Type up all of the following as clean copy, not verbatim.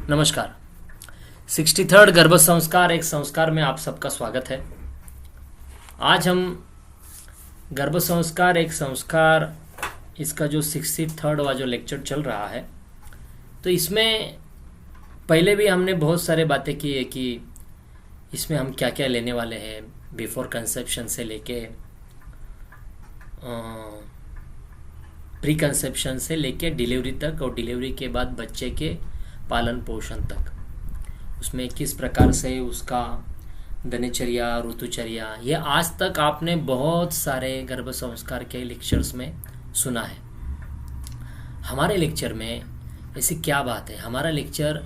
नमस्कार। 63rd गर्भ संस्कार एक संस्कार में आप सबका स्वागत है। आज हम गर्भ संस्कार एक संस्कार इसका जो 63rd वाला जो लेक्चर चल रहा है, तो इसमें पहले भी हमने बहुत सारे बातें की है कि इसमें हम क्या क्या लेने वाले हैं, बिफोर कंसेप्शन से लेके प्री कंसेप्शन से लेके डिलीवरी तक और डिलीवरी के बाद बच्चे के पालन पोषण तक, उसमें किस प्रकार से उसका दिनचर्या ऋतुचर्या, ये आज तक आपने बहुत सारे गर्भ संस्कार के लेक्चर्स में सुना है। हमारे लेक्चर में ऐसी क्या बात है, हमारा लेक्चर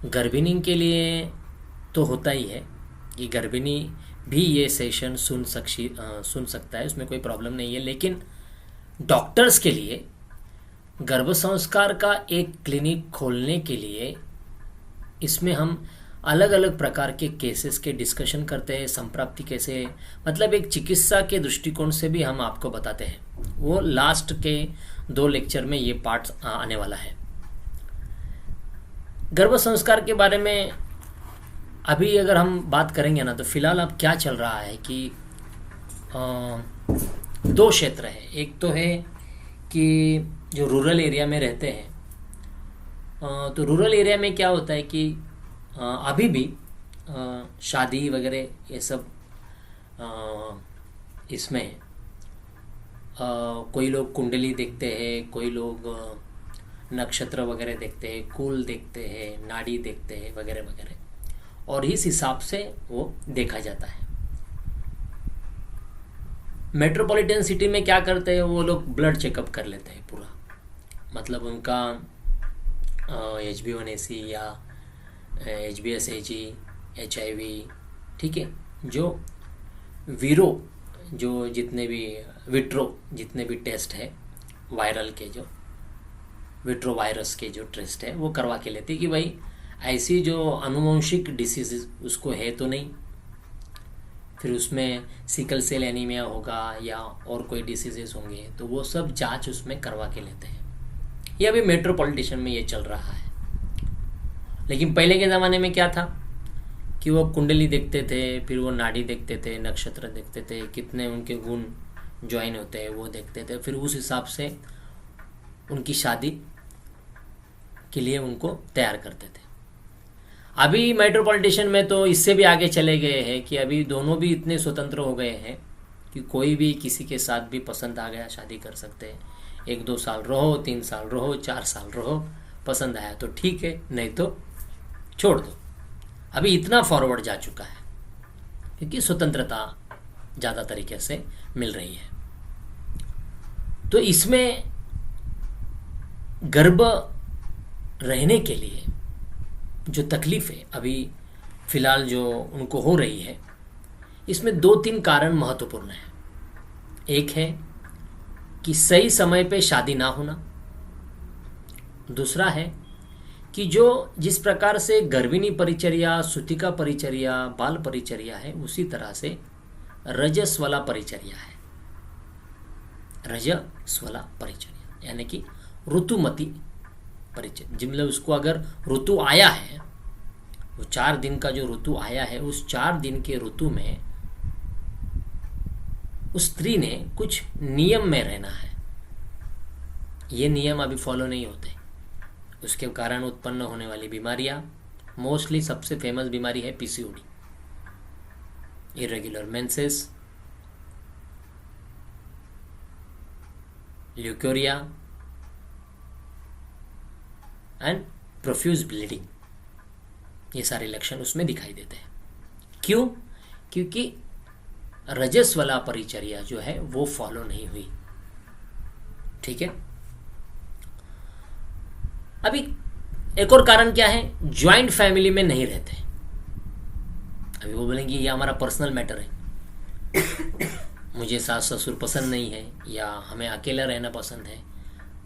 गर्भिणी के लिए तो होता ही है कि गर्भिणी भी ये सेशन सुन सकता है, उसमें कोई प्रॉब्लम नहीं है। लेकिन डॉक्टर्स के लिए गर्भ संस्कार का एक क्लिनिक खोलने के लिए इसमें हम अलग अलग प्रकार के केसेस के डिस्कशन करते हैं। संप्राप्ति कैसे, मतलब एक चिकित्सा के दृष्टिकोण से भी हम आपको बताते हैं। वो लास्ट के 2 लेक्चर में ये पार्ट आने वाला है। गर्भ संस्कार के बारे में अभी अगर हम बात करेंगे ना, तो फिलहाल अब क्या चल रहा है कि 2 क्षेत्र है। एक तो है कि जो रूरल एरिया में रहते हैं, तो रूरल एरिया में क्या होता है कि अभी भी शादी वगैरह ये सब इसमें कोई लोग कुंडली देखते हैं, कोई लोग नक्षत्र वगैरह देखते हैं, कुल देखते हैं, नाड़ी देखते हैं वगैरह वगैरह, और इस हिसाब से वो देखा जाता है। मेट्रोपॉलिटन सिटी में क्या करते हैं, वो लोग ब्लड चेकअप कर लेते हैं पूरा, मतलब उनका HB1AC या HBsAg, HIV, ठीक है, जो जितने भी विट्रो जितने भी टेस्ट है, वायरल के जो विट्रो वायरस के जो टेस्ट है वो करवा के लेते हैं कि भाई ऐसी जो आनुवंशिक डिसीज उसको है तो नहीं, फिर उसमें सिकल सेल एनीमिया होगा या और कोई डिसीजेस होंगे, तो वो सब जांच उसमें करवा के लेते हैं। ये अभी मेट्रोपॉलिटन में ये चल रहा है। लेकिन पहले के ज़माने में क्या था कि वो कुंडली देखते थे, फिर वो नाड़ी देखते थे, नक्षत्र देखते थे, कितने उनके गुण ज्वाइन होते हैं वो देखते थे, फिर उस हिसाब से उनकी शादी के लिए उनको तैयार करते थे। अभी मेट्रोपॉलिटन में तो इससे भी आगे चले गए हैं कि अभी दोनों भी इतने स्वतंत्र हो गए हैं कि कोई भी किसी के साथ भी पसंद आ गया शादी कर सकते हैं। 1-2 साल रहो, 3 साल रहो, 4 साल रहो, पसंद आया तो ठीक है, नहीं तो छोड़ दो। अभी इतना फॉरवर्ड जा चुका है क्योंकि स्वतंत्रता ज़्यादा तरीके से मिल रही है। तो इसमें गर्भ रहने के लिए जो तकलीफ है अभी फिलहाल जो उनको हो रही है, इसमें 2-3 कारण महत्वपूर्ण है। एक है कि सही समय पे शादी ना होना, दूसरा है कि जिस प्रकार से गर्भिणी परिचर्या, सूतिका परिचर्या, बाल परिचर्या है, उसी तरह से रजस्वला परिचर्या है। रजस्वला परिचर्या यानी कि ऋतुमती परिचर्या, जिनमें उसको अगर ऋतु आया है, वो 4 दिन का जो ऋतु आया है, उस 4 दिन के ऋतु में उस स्त्री ने कुछ नियम में रहना है। ये नियम अभी फॉलो नहीं होते, उसके कारण उत्पन्न होने वाली बीमारियां, मोस्टली सबसे फेमस बीमारी है PCOD, irregular menses, leucorrhoea and profuse bleeding. ये सारे लक्षण उसमें दिखाई देते हैं। क्यों? क्योंकि रजस्वला परिचर्या जो है वो फॉलो नहीं हुई। ठीक है। अभी एक और कारण क्या है, ज्वाइंट फैमिली में नहीं रहते। अभी वो बोलेंगे ये हमारा पर्सनल मैटर है, मुझे सास ससुर पसंद नहीं है, या हमें अकेला रहना पसंद है,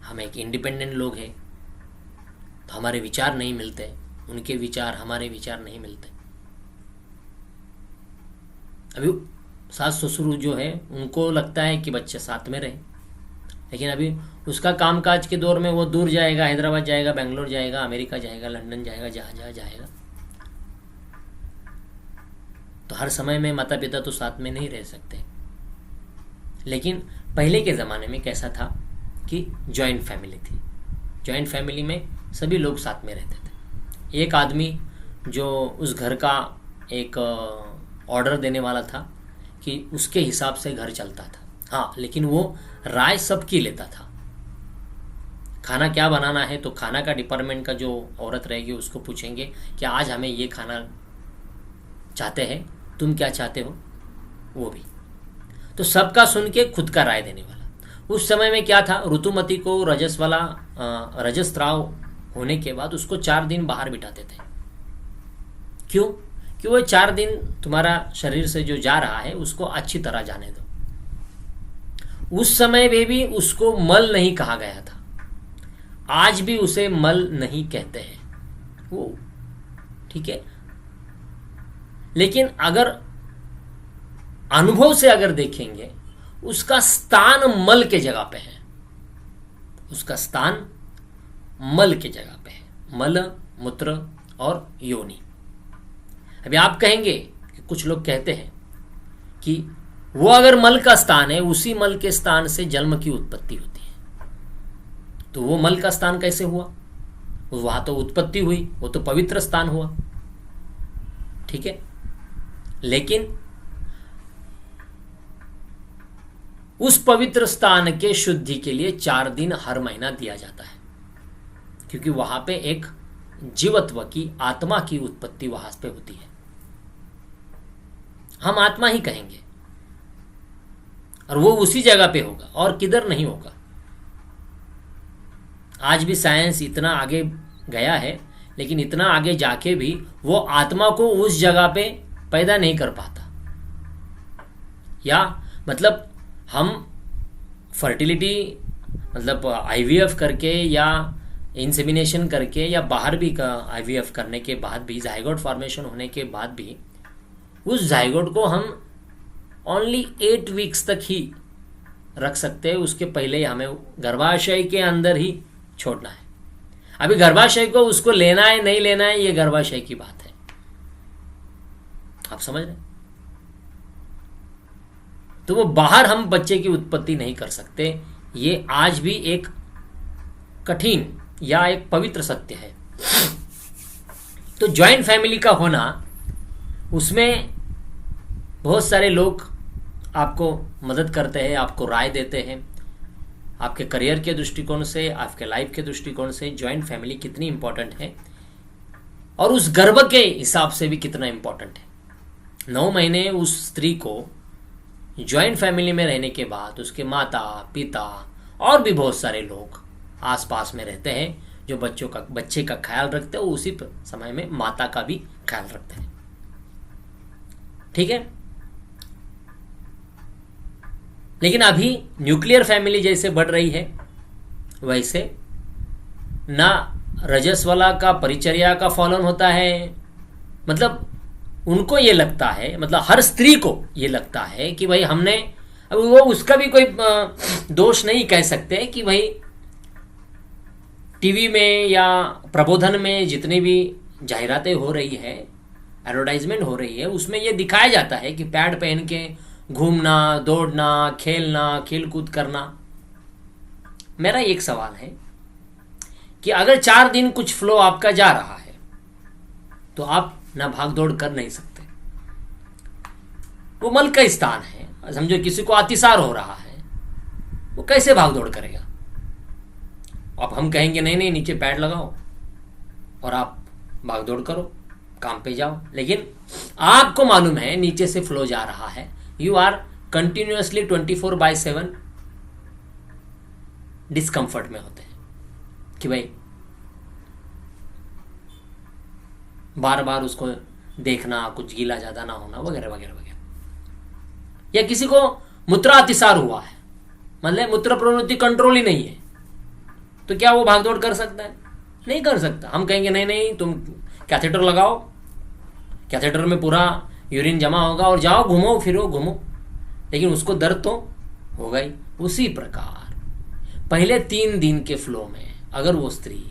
हम एक इंडिपेंडेंट लोग हैं, तो हमारे विचार नहीं मिलते, उनके विचार हमारे विचार नहीं मिलते। अभी सास ससुर जो है उनको लगता है कि बच्चे साथ में रहे, लेकिन अभी उसका कामकाज के दौर में वो दूर जाएगा, हैदराबाद जाएगा, बेंगलोर जाएगा, अमेरिका जाएगा, लंदन जाएगा, जहाँ जहाँ जाएगा। तो हर समय में माता पिता तो साथ में नहीं रह सकते। लेकिन पहले के ज़माने में कैसा था कि जॉइंट फैमिली थी। जॉइंट फैमिली में सभी लोग साथ में रहते थे। एक आदमी जो उस घर का एक ऑर्डर देने वाला था कि उसके हिसाब से घर चलता था। हाँ, लेकिन वो राय सबकी लेता था। खाना क्या बनाना है तो खाना का डिपार्टमेंट का जो औरत रहेगी उसको पूछेंगे कि आज हमें ये खाना चाहते हैं, तुम क्या चाहते हो, वो भी। तो सबका सुन के खुद का राय देने वाला। उस समय में क्या था, ऋतुमती को रजस्राव होने के बाद उसको 4 दिन बाहर बिठाते थे। क्यों? कि वो 4 दिन तुम्हारा शरीर से जो जा रहा है उसको अच्छी तरह जाने दो। उस समय में भी उसको मल नहीं कहा गया था। आज भी उसे मल नहीं कहते हैं वो, ठीक है। लेकिन अगर अनुभव से अगर देखेंगे, उसका स्थान मल के जगह पे है। उसका स्थान मल के जगह पे है। मल, मूत्र और योनि। अभी आप कहेंगे कि कुछ लोग कहते हैं कि वो अगर मल का स्थान है, उसी मल के स्थान से जन्म की उत्पत्ति होती है। तो वो मल का स्थान कैसे हुआ? वहां तो उत्पत्ति हुई, वो तो पवित्र स्थान हुआ, ठीक है। लेकिन उस पवित्र स्थान के शुद्धि के लिए 4 दिन हर महीना दिया जाता है, क्योंकि वहां पे एक जीवत्व की, आत्मा की उत्पत्ति वहां पे होती है। हम आत्मा ही कहेंगे, और वो उसी जगह पे होगा और किधर नहीं होगा। आज भी साइंस इतना आगे गया है, लेकिन इतना आगे जाके भी वो आत्मा को उस जगह पे पैदा नहीं कर पाता। या मतलब हम फर्टिलिटी, मतलब आईवीएफ करके या इंसेमिनेशन करके या बाहर भी आईवीएफ करने के बाद भी, जाइगोट फॉर्मेशन होने के बाद भी, उस जाइगोट को हम ओनली 8 वीक्स तक ही रख सकते हैं। उसके पहले हमें गर्भाशय के अंदर ही छोड़ना है। अभी गर्भाशय को उसको लेना है नहीं लेना है, ये गर्भाशय की बात है। आप समझ रहे? तो वो बाहर हम बच्चे की उत्पत्ति नहीं कर सकते। ये आज भी एक कठिन या एक पवित्र सत्य है। तो जॉइंट फैमिली का होना, उसमें बहुत सारे लोग आपको मदद करते हैं, आपको राय देते हैं। आपके करियर के दृष्टिकोण से, आपके लाइफ के दृष्टिकोण से जॉइंट फैमिली कितनी इंपॉर्टेंट है, और उस गर्भ के हिसाब से भी कितना इंपॉर्टेंट है। 9 महीने उस स्त्री को जॉइंट फैमिली में रहने के बाद उसके माता पिता और भी बहुत सारे लोग आसपास में रहते हैं, जो बच्चे का ख्याल रखते हैं। उसी समय में माता का भी ख्याल रखते हैं, ठीक है। लेकिन अभी न्यूक्लियर फैमिली जैसे बढ़ रही है, वैसे ना रजस्वला का परिचर्या का फॉलोन होता है। मतलब उनको ये लगता है, मतलब हर स्त्री को ये लगता है कि भाई हमने, अब वो उसका भी कोई दोष नहीं कह सकते कि भाई टीवी में या प्रबोधन में जितनी भी जाहिरातें हो रही है, एडवर्टाइजमेंट हो रही है, उसमें ये दिखाया जाता है कि पैड पहन के घूमना, दौड़ना, खेलना, खेल कूद करना। मेरा एक सवाल है कि अगर 4 दिन कुछ फ्लो आपका जा रहा है तो आप ना भाग दौड़ कर नहीं सकते। वो मल का स्थान है। समझो किसी को अतिसार हो रहा है, वो कैसे भाग दौड़ करेगा? अब हम कहेंगे नहीं नहीं, नीचे पैड लगाओ और आप भाग दौड़ करो, काम पे जाओ। लेकिन आपको मालूम है नीचे से फ्लो जा रहा है, यू आर कंटिन्यूअसली 24/7 डिस्कंफर्ट में होते हैं कि भाई बार बार उसको देखना, कुछ गीला ज्यादा ना होना, वगैरह वगैरह वगैरह। या किसी को मूत्रातिसार हुआ है, मतलब मूत्र प्रवृत्ति कंट्रोल ही नहीं है, तो क्या वो भागदौड़ कर सकता है? नहीं कर सकता। हम कहेंगे नहीं नहीं, तुम कैथेटर लगाओ, कैथेटर में पूरा यूरिन जमा होगा और जाओ घूमो फिरो घूमो, लेकिन उसको दर्द तो होगा ही। उसी प्रकार पहले 3 दिन के फ्लो में अगर वो स्त्री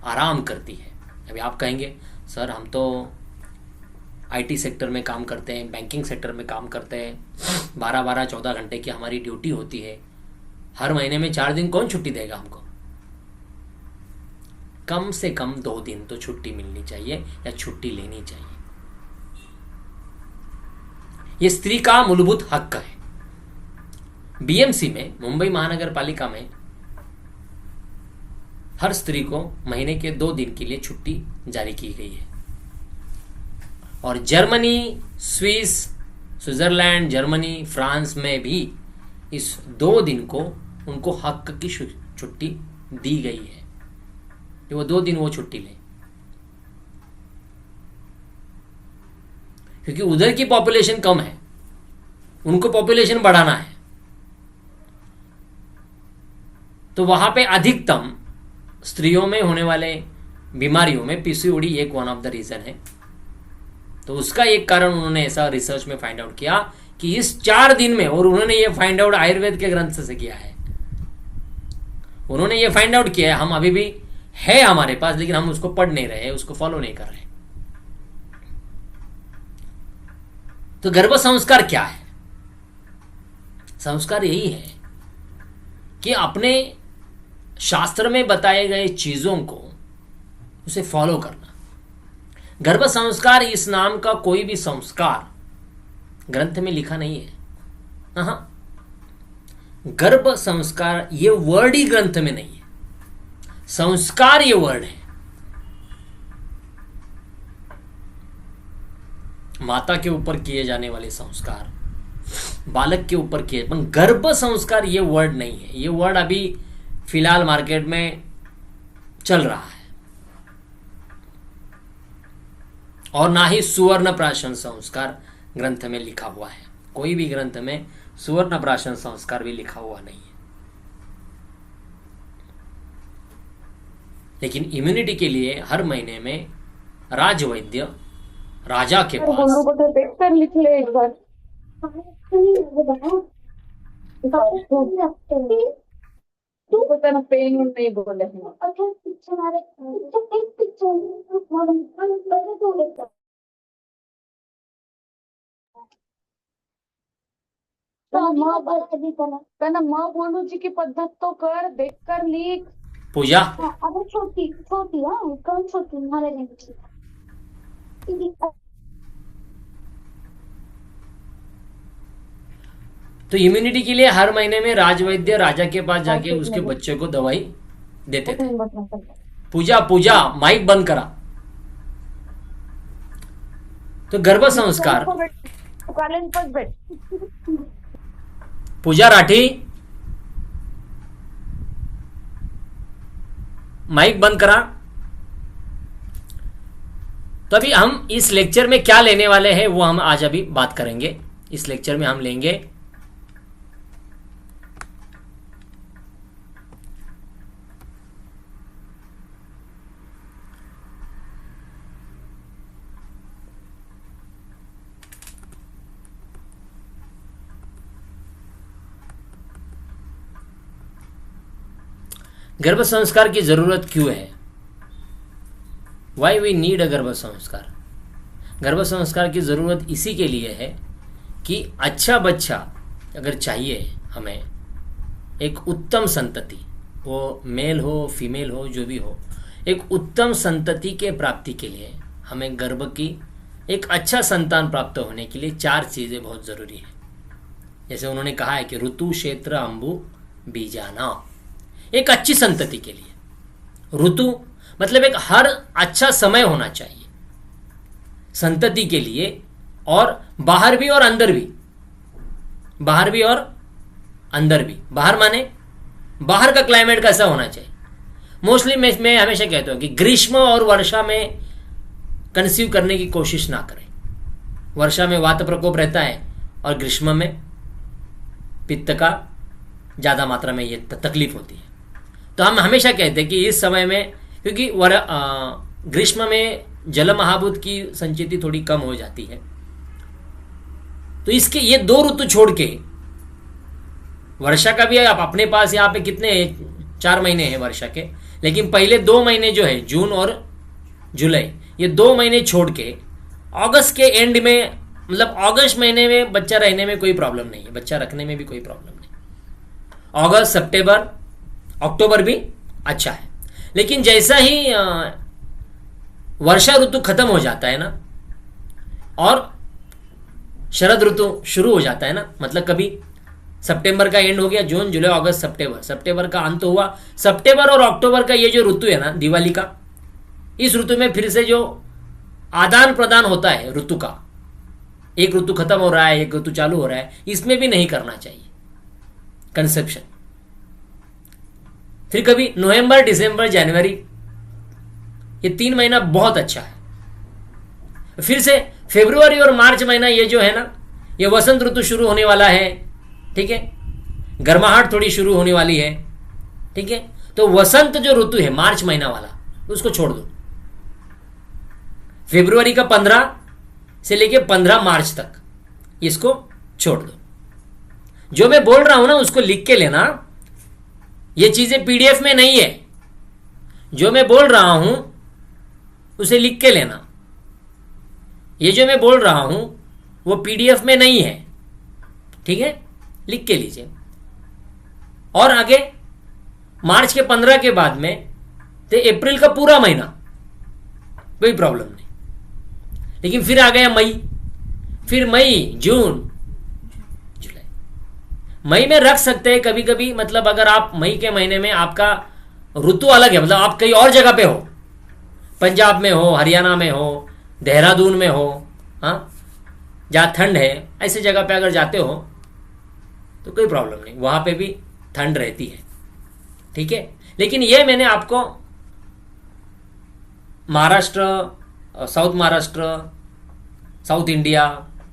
आराम करती है, अभी आप कहेंगे सर हम तो आईटी सेक्टर में काम करते हैं, बैंकिंग सेक्टर में काम करते हैं, 12-12 14 घंटे की हमारी ड्यूटी होती है, हर महीने में 4 दिन कौन छुट्टी देगा हमको? कम से कम 2 दिन तो छुट्टी मिलनी चाहिए या छुट्टी लेनी चाहिए। ये स्त्री का मूलभूत हक है। बीएमसी में, मुंबई महानगर पालिका में, हर स्त्री को महीने के 2 दिन के लिए छुट्टी जारी की गई है। और Germany, Swiss, Switzerland, Germany, France में भी इस 2 दिन को उनको हक की छुट्टी दी गई है कि वो 2 दिन वो छुट्टी लें, क्योंकि उधर की पॉपुलेशन कम है, उनको पॉपुलेशन बढ़ाना है। तो वहां पे अधिकतम स्त्रियों में होने वाले बीमारियों में पीसीओडी एक वन ऑफ द रीजन है। तो उसका एक कारण उन्होंने ऐसा रिसर्च में फाइंड आउट किया कि इस 4 दिन में, और उन्होंने ये फाइंड आउट आयुर्वेद के ग्रंथ से किया है, उन्होंने ये फाइंड आउट किया है, हम अभी भी है हमारे पास, लेकिन हम उसको पढ़ नहीं रहे, उसको फॉलो नहीं कर रहे। तो गर्भ संस्कार क्या है? संस्कार यही है कि अपने शास्त्र में बताए गए चीजों को उसे फॉलो करना। गर्भ संस्कार इस नाम का कोई भी संस्कार ग्रंथ में लिखा नहीं है। हाँ, गर्भ संस्कार ये वर्ड ही ग्रंथ में नहीं है, संस्कार ये वर्ड है। माता के ऊपर किए जाने वाले संस्कार, बालक के ऊपर किए, पर गर्भ संस्कार ये वर्ड नहीं है। ये वर्ड अभी फिलहाल मार्केट में चल रहा है। और ना ही सुवर्ण प्राशन संस्कार ग्रंथ में लिखा हुआ है। कोई भी ग्रंथ में सुवर्ण प्राशन संस्कार भी लिखा हुआ नहीं है। लेकिन इम्यूनिटी के लिए हर महीने में राजवैद्य राजा के पास देख कर लिख ले एक बार। तू पता ना पेन नहीं बोले माँ बोलू जी की पद्धत तो कर, देख कर लिख। पूजा अगर छोटी छोटी कौन छोटी हमारे तो इम्यूनिटी के लिए हर महीने में राजवैद्य राजा के पास जाके उसके बच्चे को दवाई देते थे। पूजा पूजा माइक बंद करा। तो गर्भ संस्कार, पूजा राठी माइक बंद करा। तो अभी हम इस लेक्चर में क्या लेने वाले हैं वो हम आज अभी बात करेंगे। इस लेक्चर में हम लेंगे गर्भ संस्कार की जरूरत क्यों है। वाई वी नीड अ गर्भ संस्कार। गर्भ संस्कार की जरूरत इसी के लिए है कि अच्छा बच्चा अगर चाहिए हमें, एक उत्तम संतति, वो मेल हो फीमेल हो जो भी हो, एक उत्तम संतति के प्राप्ति के लिए हमें गर्भ की एक अच्छा संतान प्राप्त होने के लिए 4 चीजें बहुत जरूरी है। जैसे उन्होंने कहा है कि ऋतु क्षेत्र अंबु बीजाना, एक अच्छी संतति के लिए। ऋतु मतलब एक हर अच्छा समय होना चाहिए संतति के लिए, और बाहर भी और अंदर भी, बाहर भी और अंदर भी। बाहर माने बाहर का क्लाइमेट कैसा होना चाहिए। मोस्टली मैं हमेशा कहता हूं कि ग्रीष्म और वर्षा में कंसीव करने की कोशिश ना करें। वर्षा में वात प्रकोप रहता है और ग्रीष्म में पित्त का ज्यादा मात्रा में ये तकलीफ होती है। तो हम हमेशा कहते हैं कि इस समय में, क्योंकि ग्रीष्म में जल महाभूत की संचिति थोड़ी कम हो जाती है, तो इसके ये 2 ऋतु छोड़ के वर्षा का भी है, आप अपने पास यहाँ पे कितने 4 महीने हैं वर्षा के, लेकिन पहले 2 महीने जो है जून और जुलाई, ये 2 महीने छोड़ के अगस्त के एंड में, मतलब अगस्त महीने में बच्चा रहने में कोई प्रॉब्लम नहीं है, बच्चा रखने में भी कोई प्रॉब्लम नहीं। अगस्त, सितंबर, अक्टूबर भी अच्छा है। लेकिन जैसा ही वर्षा ऋतु खत्म हो जाता है ना और शरद ऋतु शुरू हो जाता है ना, मतलब कभी सितंबर का एंड हो गया, जून जुलाई अगस्त सितंबर का अंत हुआ, सितंबर और अक्टूबर का ये जो ऋतु है ना दिवाली का, इस ऋतु में फिर से जो आदान प्रदान होता है ऋतु का, एक ऋतु खत्म हो रहा है एक ऋतु चालू हो रहा है, इसमें भी नहीं करना चाहिए कंसेप्शन। फिर कभी नवंबर, दिसंबर, जनवरी, ये 3 महीना बहुत अच्छा है। फिर से फरवरी और मार्च महीना ये जो है ना, ये वसंत ऋतु शुरू होने वाला है, ठीक है, गर्माहट थोड़ी शुरू होने वाली है, ठीक है। तो वसंत जो ऋतु है मार्च महीना वाला, उसको छोड़ दो। फरवरी का 15 से लेके 15 मार्च तक इसको छोड़ दो। जो मैं बोल रहा हूं ना उसको लिख के लेना, ये चीजें पीडीएफ में नहीं है, जो मैं बोल रहा हूं उसे लिख के लेना। ये जो मैं बोल रहा हूं वो पीडीएफ में नहीं है, ठीक है, लिख के लीजिए। और आगे मार्च के 15 के बाद में तो अप्रैल का पूरा महीना, कोई प्रॉब्लम नहीं। लेकिन फिर आ गया मई, फिर मई, जून, जुलाई। मई में रख सकते हैं कभी कभी, मतलब अगर आप मई के महीने में आपका ऋतु अलग है, मतलब आप कहीं और जगह पे हो, पंजाब में हो, हरियाणा में हो, देहरादून में हो, हाँ, जहाँ ठंड है, ऐसी जगह पे अगर जाते हो तो कोई प्रॉब्लम नहीं, वहां पे भी ठंड रहती है, ठीक है। लेकिन ये मैंने आपको Maharashtra, south Maharashtra, south India,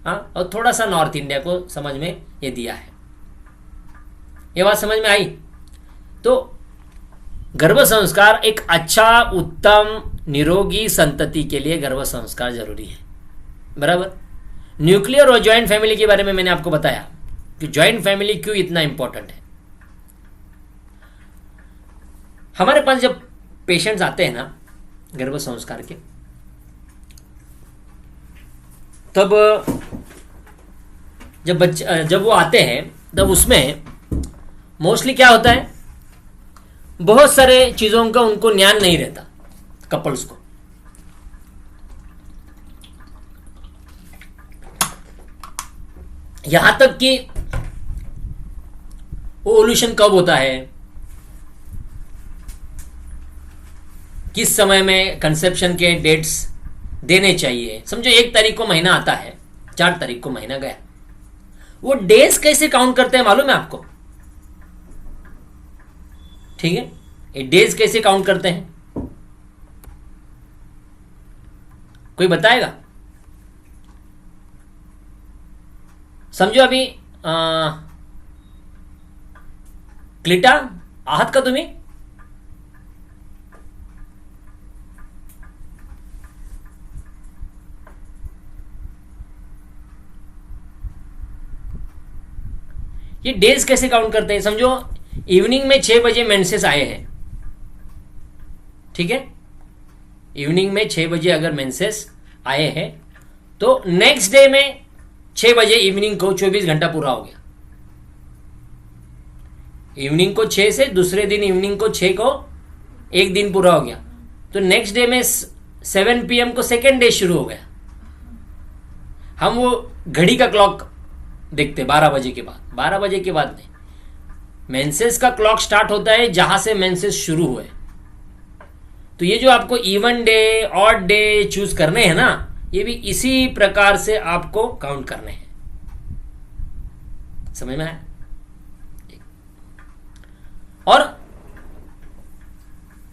हाँ, और थोड़ा सा नॉर्थ इंडिया को समझ में ये दिया है। ये बात समझ में आई? तो गर्भ संस्कार एक अच्छा, उत्तम, निरोगी संतति के लिए गर्भ संस्कार जरूरी है, बराबर। न्यूक्लियर और ज्वाइंट फैमिली के बारे में मैंने आपको बताया कि ज्वाइंट फैमिली क्यों इतना इंपॉर्टेंट है। हमारे पास जब पेशेंट्स आते हैं ना गर्भ संस्कार के, तब जब वो आते हैं तब उसमें मोस्टली क्या होता है, बहुत सारे चीजों का उनको ज्ञान नहीं रहता कपल्स को। यहां तक कि ओव्यूलेशन कब होता है, किस समय में कंसेप्शन के डेट्स देने चाहिए। समझो 1 तारीख को महीना आता है, 4 तारीख को महीना गया, वो डेज कैसे काउंट करते हैं मालूम है आपको? ठीक है, ये डेज कैसे काउंट करते हैं, कोई बताएगा? समझो अभी क्लिटा आहात का तुम्ही? ये डेज कैसे काउंट करते हैं? समझो इवनिंग में 6 बजे मेंसेस आए हैं, ठीक है, इवनिंग में 6 बजे अगर मेंसेस आए हैं तो नेक्स्ट डे में 6 बजे इवनिंग को 24 घंटा पूरा हो गया। इवनिंग को 6 से दूसरे दिन इवनिंग को 6 को 1 दिन पूरा हो गया, तो नेक्स्ट डे में 7 PM को सेकेंड डे शुरू हो गया। हम वो घड़ी का क्लॉक देखते 12 बजे के बाद, 12 बजे के बाद नहीं, मेंसेस का क्लॉक स्टार्ट होता है जहां से मेंसेस शुरू हुए। तो ये जो आपको even day, odd day choose करने हैं ना, ये भी इसी प्रकार से आपको काउंट करने हैं। समझ में आया? और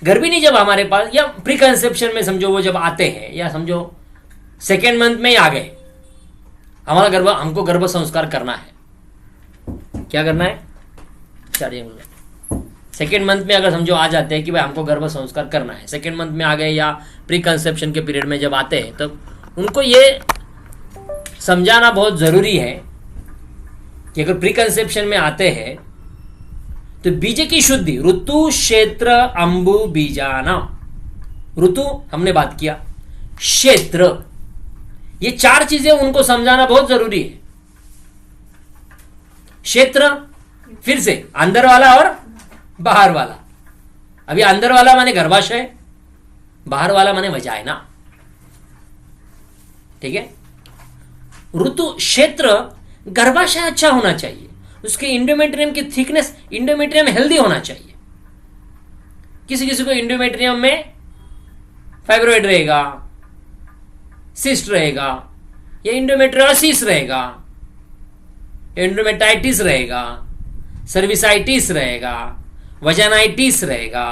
गर्भिणी जब हमारे पास, या प्री कंसेप्शन में समझो वो जब आते हैं, या समझो सेकेंड मंथ में ही आ गए, हमारा हमको गर्भ संस्कार करना है। क्या करना है? सेकेंड मंथ में अगर समझो आ जाते हैं कि भाई हमको गर्भ संस्कार करना है, सेकेंड मंथ में आ गए या प्री कंसेप्शन के पीरियड में जब आते हैं, तब उनको ये समझाना बहुत जरूरी है कि अगर प्री कंसेप्शन में आते हैं तो बीज की शुद्धि, ऋतु क्षेत्र अंबु बीजाना। ऋतु हमने बात किया, क्षेत्र, ये चार चीजें उनको समझाना बहुत जरूरी है। क्षेत्र फिर से अंदर वाला और बाहर वाला। अभी अंदर वाला माने गर्भाशय, बाहर वाला माने वजाइना। ठीक है। ऋतु क्षेत्र, गर्भाशय अच्छा होना चाहिए, उसके इंडोमेट्रियम की थिकनेस, इंडोमेट्रियम हेल्दी होना चाहिए। किसी किसी को इंडोमेट्रियम में फाइब्रॉइड रहेगा, सिस्ट रहेगा, या इंडोमेट्रियोसिस रहेगा, एंडोमेटाइटिस रहेगा, सर्विसाइटिस रहेगा, वजानाइटिस रहेगा,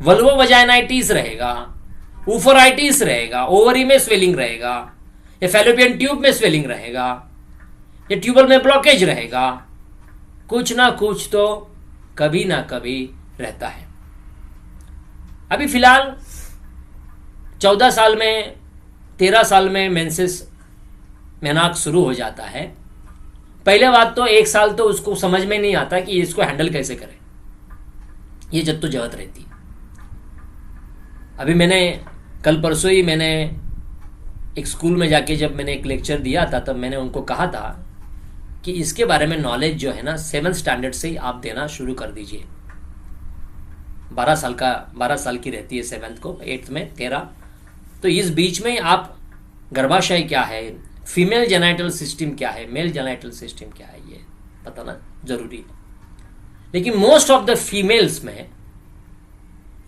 वल्वो वजानाइटिस रहेगा, ऊफराइटिस रहेगा, ओवरी में स्वेलिंग रहेगा, या फैलोपियन ट्यूब में स्वेलिंग रहेगा, या ट्यूबल में ब्लॉकेज रहेगा। कुछ ना कुछ तो कभी ना कभी रहता है। अभी फिलहाल 14 साल में, 13 साल में मेंसेस, मेनाक शुरू हो जाता है। पहले बात तो 1 साल तो उसको समझ में नहीं आता कि इसको हैंडल कैसे करें, ये जद्दोजहद रहती है। अभी मैंने कल परसों ही मैंने एक स्कूल में जाके जब मैंने एक लेक्चर दिया था, तब मैंने उनको कहा था कि इसके बारे में नॉलेज जो है ना 7th स्टैंडर्ड से ही आप देना शुरू कर दीजिए। 12 साल की रहती है 7th को, 8th में 13। तो इस बीच में आप गर्भाशय क्या है, फीमेल जेनाइटल सिस्टम क्या है, मेल जेनाइटल सिस्टम क्या है, ये बताना जरूरी है। लेकिन मोस्ट ऑफ द फीमेल्स में,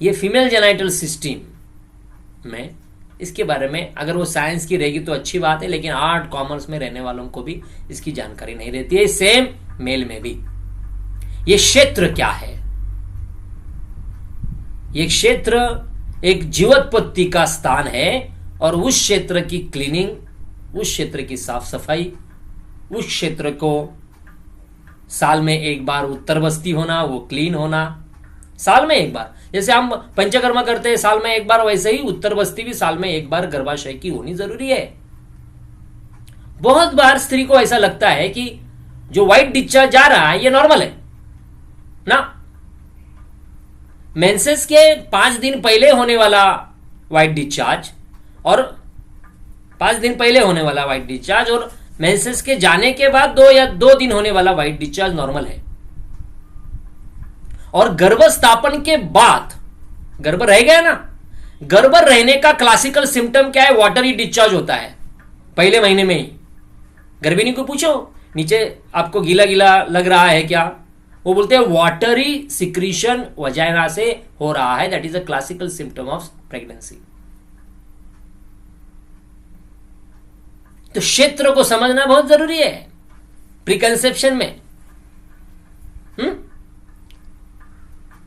ये फीमेल जेनाइटल सिस्टम में, इसके बारे में अगर वो साइंस की रहेगी तो अच्छी बात है, लेकिन आर्ट कॉमर्स में रहने वालों को भी इसकी जानकारी नहीं रहती है। सेम मेल में भी। ये क्षेत्र क्या है? ये क्षेत्र एक जीवोत्पत्ति का स्थान है, और उस क्षेत्र की क्लीनिंग, उस क्षेत्र की साफ सफाई, उस क्षेत्र को साल में एक बार उत्तर बस्ती होना, वो क्लीन होना, साल में एक बार। जैसे हम पंचकर्मा करते हैं साल में एक बार, वैसे ही उत्तर बस्ती भी साल में एक बार गर्भाशय की होनी जरूरी है। बहुत बार स्त्री को ऐसा लगता है कि जो व्हाइट डिस्चार्ज जा रहा है ये नॉर्मल है ना। मेंसेस के 5 दिन पहले होने वाला व्हाइट डिस्चार्ज और 5 दिन पहले होने वाला व्हाइट डिस्चार्ज और मेंसेस के जाने के बाद 2 दिन होने वाला व्हाइट डिस्चार्ज नॉर्मल है। और गर्भ स्थापन के बाद गर्भ रह गया ना, गर्भ रहने का क्लासिकल सिम्टम क्या है? वाटरी डिस्चार्ज होता है पहले महीने में ही। गर्भिणी को पूछो नीचे आपको गीला गीला लग रहा है क्या, वो बोलते हैं वाटरी सिक्रीशन वजाइना से हो रहा है, that is a classical symptom of pregnancy. तो क्षेत्र को समझना बहुत जरूरी है प्रीकंसेप्शन में।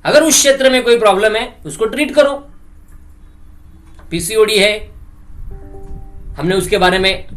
अगर उस क्षेत्र में कोई प्रॉब्लम है उसको ट्रीट करो। पीसीओडी है, हमने उसके बारे में